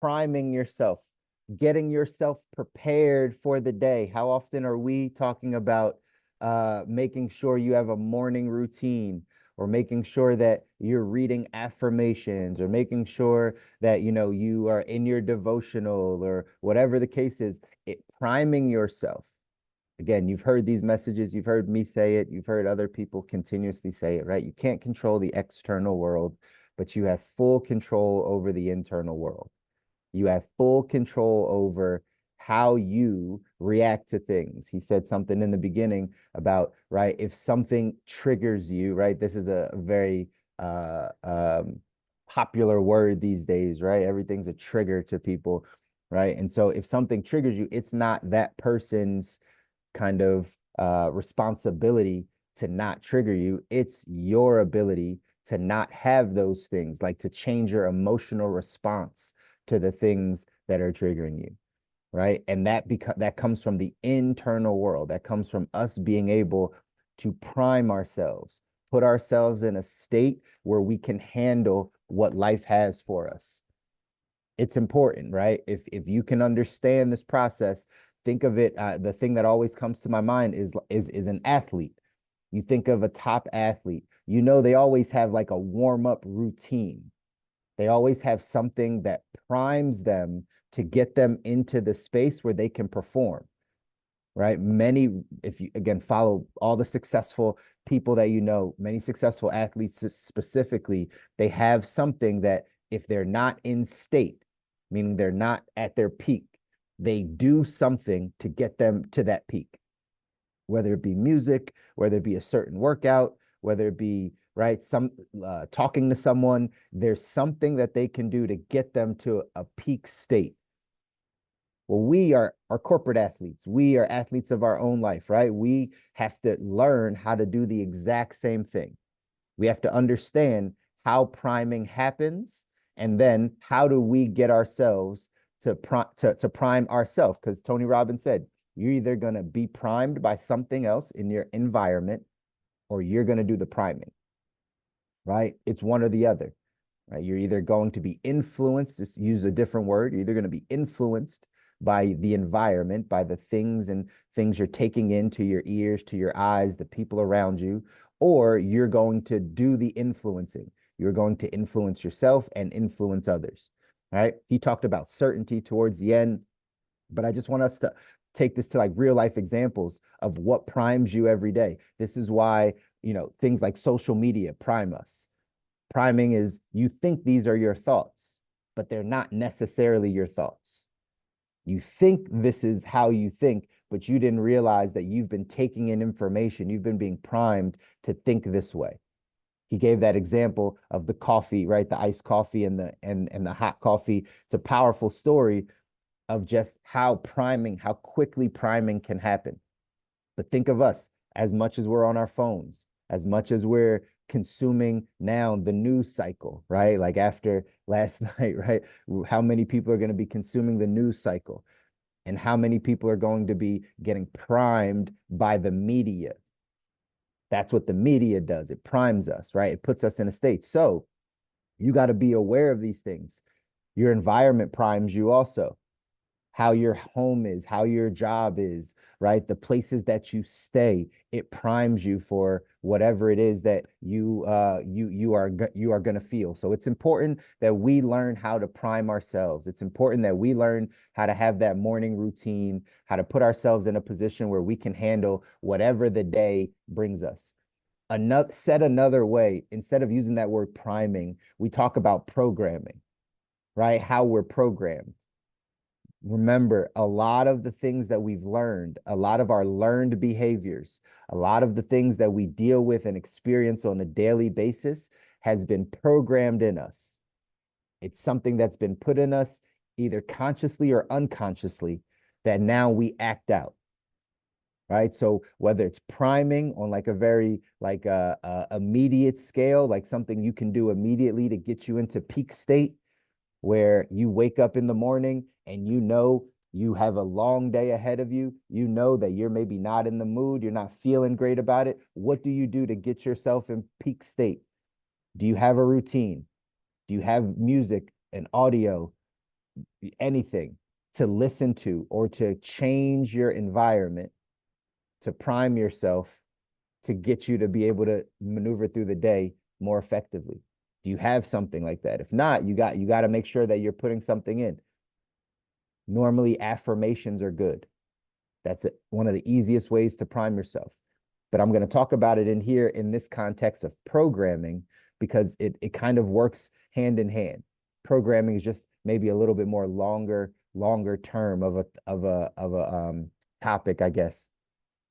priming yourself, getting yourself prepared for the day. How often are we talking about making sure you have a morning routine, or making sure that you're reading affirmations, or making sure that you are in your devotional, or whatever the case is, priming yourself. Again, you've heard these messages, you've heard me say it, you've heard other people continuously say it, right? You can't control the external world, but you have full control over the internal world. You have full control over how you react to things. He said something in the beginning about, right, if something triggers you, right? This is a very popular word these days, right? Everything's a trigger to people, right? And so if something triggers you, it's not that person's kind of responsibility to not trigger you. It's your ability to not have those things, like to change your emotional response to the things that are triggering you, right? And that comes from the internal world. That comes from us being able to prime ourselves, put ourselves in a state where we can handle what life has for us. It's important, right? If you can understand this process, think of it. The thing that always comes to my mind is an athlete. You think of a top athlete. They always have like a warm up routine. They always have something that primes them to get them into the space where they can perform, right? Many, if you again follow all the successful people that many successful athletes specifically, they have something that if they're not in state, meaning they're not at their peak, they do something to get them to that peak, whether it be music, whether it be a certain workout, whether it be right some talking to someone. There's something that they can do to get them to a peak state. Well, we are corporate athletes. We are athletes of our own life, right? We have to learn how to do the exact same thing. We have to understand how priming happens, and then how do we get ourselves to prime ourselves? Because Tony Robbins said, you're either going to be primed by something else in your environment, or you're going to do the priming, right? It's one or the other, right? You're either going to be influenced, just use a different word, you're either going to be influenced by the environment, by the things you're taking into your ears, to your eyes, the people around you, or you're going to do the influencing. You're going to influence yourself and influence others, right? He talked about certainty towards the end, but I just want us to take this to like real life examples of what primes you every day. This is why, things like social media prime us. Priming is, you think these are your thoughts, but they're not necessarily your thoughts. You think this is how you think, but you didn't realize that you've been taking in information. You've been being primed to think this way. He gave that example of the coffee, right? The iced coffee and the hot coffee. It's a powerful story of just how quickly priming can happen. But think of us, as much as we're on our phones, as much as we're consuming now the news cycle, right? Like after last night, right? How many people are going to be consuming the news cycle? And how many people are going to be getting primed by the media? That's what the media does. It primes us, right? It puts us in a state. So you got to be aware of these things. Your environment primes you also. How your home is, how your job is, right? The places that you stay, it primes you for whatever it is that you are going to feel. So it's important that we learn how to prime ourselves. It's important that we learn how to have that morning routine, how to put ourselves in a position where we can handle whatever the day brings us. Said another way, instead of using that word priming, we talk about programming, right? How we're programmed. Remember, a lot of the things that we've learned, a lot of our learned behaviors, a lot of the things that we deal with and experience on a daily basis has been programmed in us. It's something that's been put in us either consciously or unconsciously that now we act out, right? So whether it's priming on like a very like immediate scale, like something you can do immediately to get you into peak state, where you wake up in the morning and you have a long day ahead of you, that you're maybe not in the mood, you're not feeling great about it. What do you do to get yourself in peak state? Do you have a routine? Do you have music and audio anything to listen to or to change your environment, to prime yourself, to get you to be able to maneuver through the day more effectively? Do you have something like that? If not, you got to make sure that you're putting something in. Normally, affirmations are good. That's one of the easiest ways to prime yourself. But I'm going to talk about it in here in this context of programming, because it kind of works hand in hand. Programming is just maybe a little bit more longer term of a topic, I guess.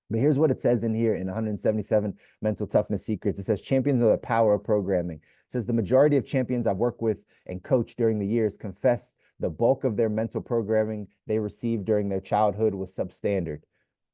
But here's what it says in here in 177 Mental Toughness Secrets. It says, champions of the power of programming. It says, the majority of champions I've worked with and coached during the years confess the bulk of their mental programming they received during their childhood was substandard.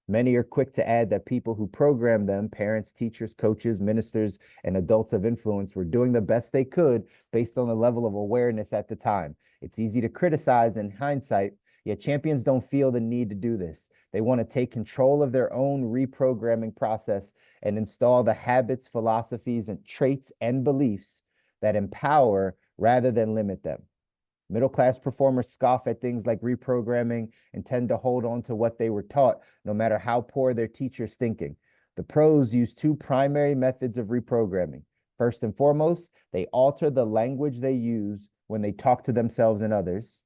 Many are quick to add that people who program them, parents, teachers, coaches, ministers, and adults of influence, were doing the best they could based on the level of awareness at the time. It's easy to criticize in hindsight, yet champions don't feel the need to do this. They want to take control of their own reprogramming process and install the habits, philosophies, and traits and beliefs that empower rather than limit them. Middle-class performers scoff at things like reprogramming and tend to hold on to what they were taught, no matter how poor their teacher's thinking. The pros use two primary methods of reprogramming. First and foremost, they alter the language they use when they talk to themselves and others.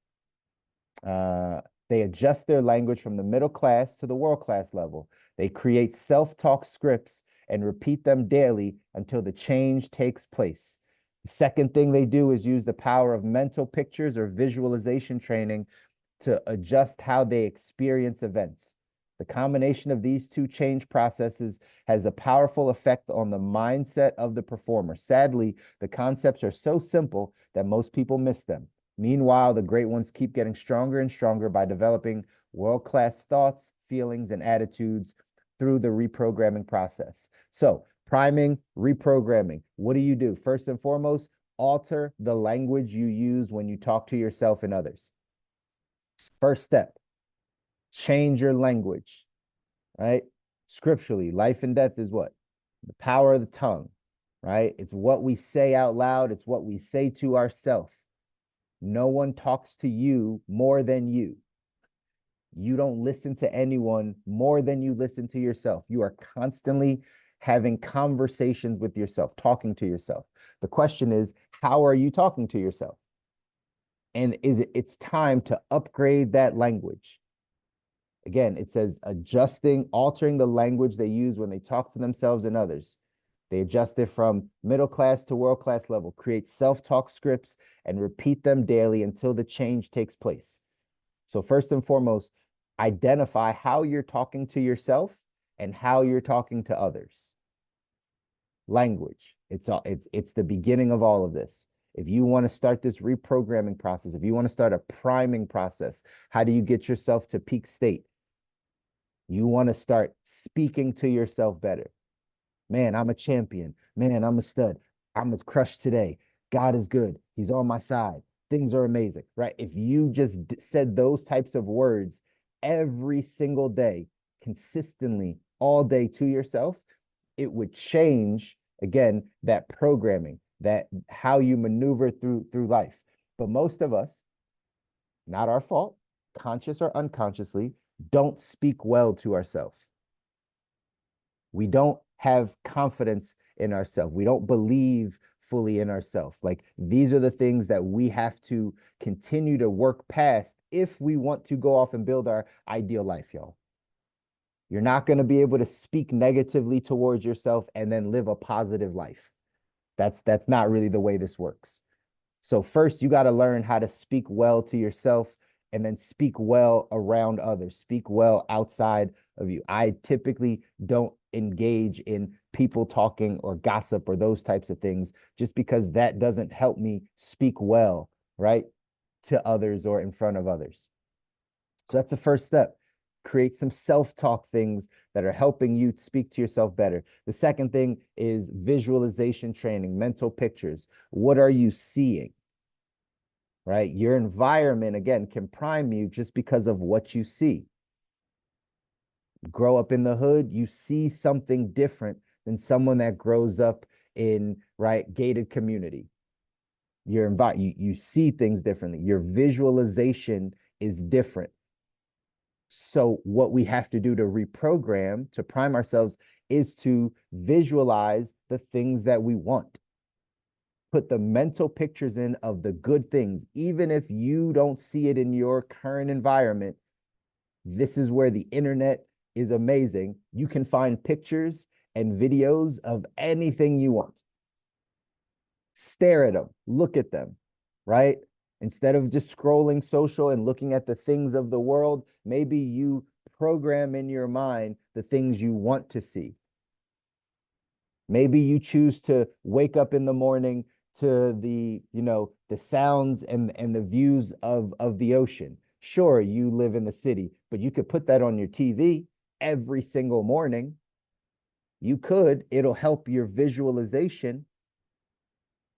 They adjust their language from the middle class to the world class level. They create self-talk scripts and repeat them daily until the change takes place. The second thing they do is use the power of mental pictures or visualization training to adjust how they experience events. The combination of these two change processes has a powerful effect on the mindset of the performer. Sadly, the concepts are so simple that most people miss them. Meanwhile, the great ones keep getting stronger and stronger by developing world-class thoughts, feelings, and attitudes through the reprogramming process. So, priming, reprogramming. What do? First and foremost, alter the language you use when you talk to yourself and others. First step, change your language, right? Scripturally, life and death is what? The power of the tongue, right? It's what we say out loud. It's what we say to ourselves. No one talks to you more than you. You don't listen to anyone more than you listen to yourself. You are constantly having conversations with yourself, talking to yourself. The question is, how are you talking to yourself? And it's time to upgrade that language. Again, it says altering the language they use when they talk to themselves and others. They adjust it from middle class to world class level, create self-talk scripts, and repeat them daily until the change takes place. So first and foremost, identify how you're talking to yourself and how you're talking to others. Language. It's the beginning of all of this. If you want to start this reprogramming process, if you want to start a priming process, how do you get yourself to peak state? You want to start speaking to yourself better. Man, I'm a champion. Man, I'm a stud. I'm a crush today. God is good. He's on my side. Things are amazing, right? If you just said those types of words every single day, consistently, all day to yourself, it would change, again, that programming, that how you maneuver through life. But most of us, not our fault, conscious or unconsciously, don't speak well to ourselves. We don't have confidence in ourselves. We don't believe fully in ourselves. Like, these are the things that we have to continue to work past if we want to go off and build our ideal life, y'all. You're not going to be able to speak negatively towards yourself and then live a positive life. That's not really the way this works. So first, you got to learn how to speak well to yourself and then speak well around others, speak well outside of you. I typically don't engage in people talking or gossip or those types of things, just because that doesn't help me speak well, right, to others or in front of others. So that's the first step. Create some self-talk things that are helping you speak to yourself better. The second thing is visualization training, mental pictures. What are you seeing? Right? Your environment, again, can prime you just because of what you see. Grow up in the hood, you see something different than someone that grows up in, right, gated community. You see things differently. Your visualization is different. So what we have to do to reprogram, to prime ourselves, is to visualize the things that we want. Put the mental pictures in of the good things, even if you don't see it in your current environment. This is where the internet is amazing. You can find pictures and videos of anything you want. Stare at them, look at them, right? Instead of just scrolling social and looking at the things of the world, maybe you program in your mind the things you want to see. Maybe you choose to wake up in the morning to the sounds and the views of the ocean. Sure, you live in the city, but you could put that on your TV every single morning. You could, it'll help your visualization.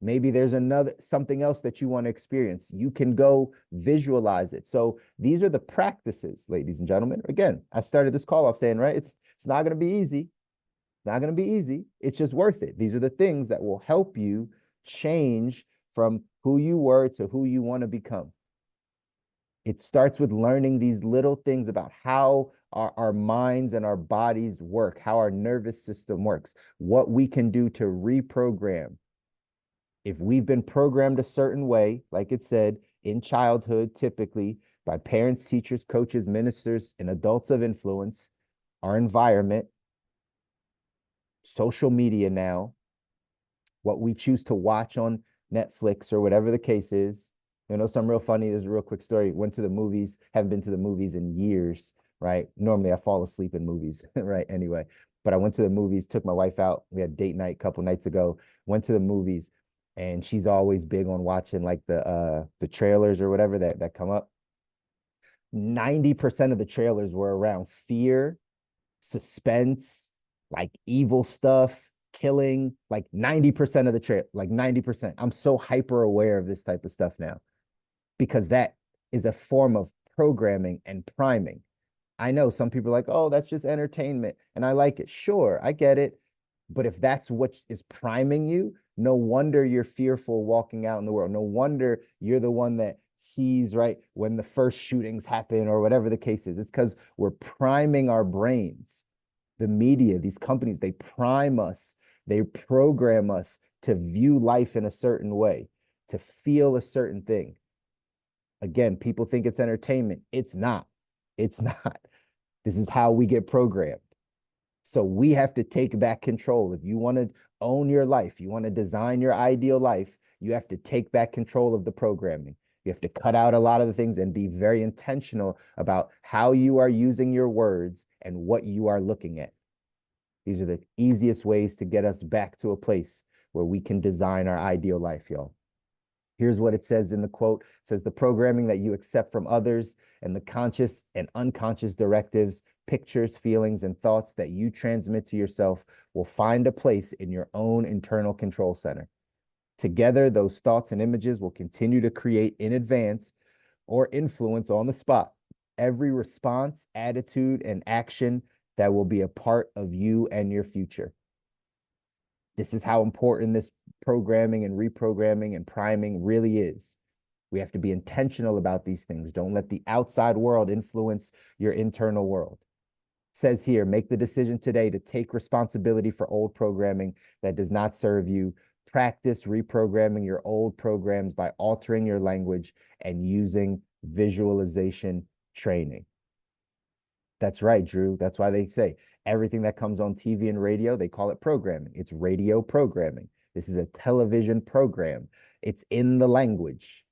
Maybe there's something else that you want to experience. You can go visualize it. So these are the practices, ladies and gentlemen. Again, I started this call off saying, right, it's not going to be easy. It's not going to be easy. It's just worth it. These are the things that will help you change from who you were to who you want to become. It starts with learning these little things about how our minds and our bodies work, how our nervous system works, what we can do to reprogram. If we've been programmed a certain way, like it said, in childhood, typically by parents, teachers, coaches, ministers, and adults of influence, our environment, social media now, what we choose to watch on Netflix or whatever the case is. Some real funny, there's a real quick story. Went to the movies, haven't been to the movies in years, right? Normally I fall asleep in movies, right? Anyway, but I went to the movies, took my wife out. We had date night a couple nights ago, went to the movies, and she's always big on watching like the trailers or whatever that come up. 90% of the trailers were around fear, suspense, like evil stuff, killing, like 90% of the trailer, like 90%. I'm so hyper aware of this type of stuff now because that is a form of programming and priming. I know some people are like, oh, that's just entertainment and I like it. Sure, I get it. But if that's what is priming you, no wonder you're fearful walking out in the world. No wonder you're the one that sees, right, when the first shootings happen or whatever the case is. It's because we're priming our brains. The media, these companies, they prime us, they program us to view life in a certain way, to feel a certain thing. Again, people think it's entertainment. It's not. It's not. This is how we get programmed. So we have to take back control. If you want to own your life, you want to design your ideal life, you have to take back control of the programming. You have to cut out a lot of the things and be very intentional about how you are using your words and what you are looking at. These are the easiest ways to get us back to a place where we can design our ideal life, y'all. Here's what it says in the quote. It says, the programming that you accept from others and the conscious and unconscious directives, pictures, feelings, and thoughts that you transmit to yourself will find a place in your own internal control center. Together, those thoughts and images will continue to create in advance or influence on the spot every response, attitude, and action that will be a part of you and your future. This is how important this programming and reprogramming and priming really is. We have to be intentional about these things. Don't let the outside world influence your internal world. It says here, make the decision today to take responsibility for old programming that does not serve you. Practice reprogramming your old programs by altering your language and using visualization training. That's right, Drew. That's why they say everything that comes on TV and radio, they call it programming. It's radio programming. This is a television program. It's in the language.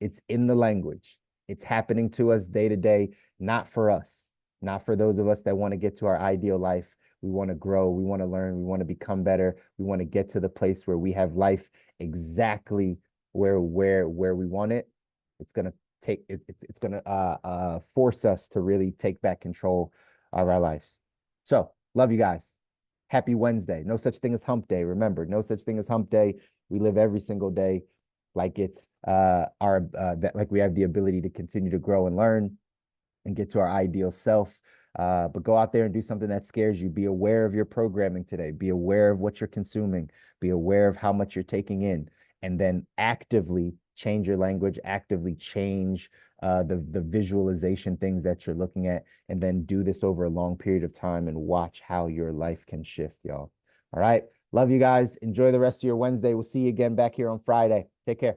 It's in the language. It's happening to us day to day, not for us, not for those of us that want to get to our ideal life. We want to grow. We want to learn. We want to become better. We want to get to the place where we have life exactly where we want it. It's going to it's going to force us to really take back control of our lives. So love you guys. Happy Wednesday. No such thing as hump day. Remember, no such thing as hump day. We live every single day like it's like we have the ability to continue to grow and learn and get to our ideal self. But go out there and do something that scares you. Be aware of your programming today. Be aware of what you're consuming. Be aware of how much you're taking in and then actively change your language, actively change the visualization things that you're looking at, and then do this over a long period of time and watch how your life can shift, y'all. All right. Love you guys. Enjoy the rest of your Wednesday. We'll see you again back here on Friday. Take care.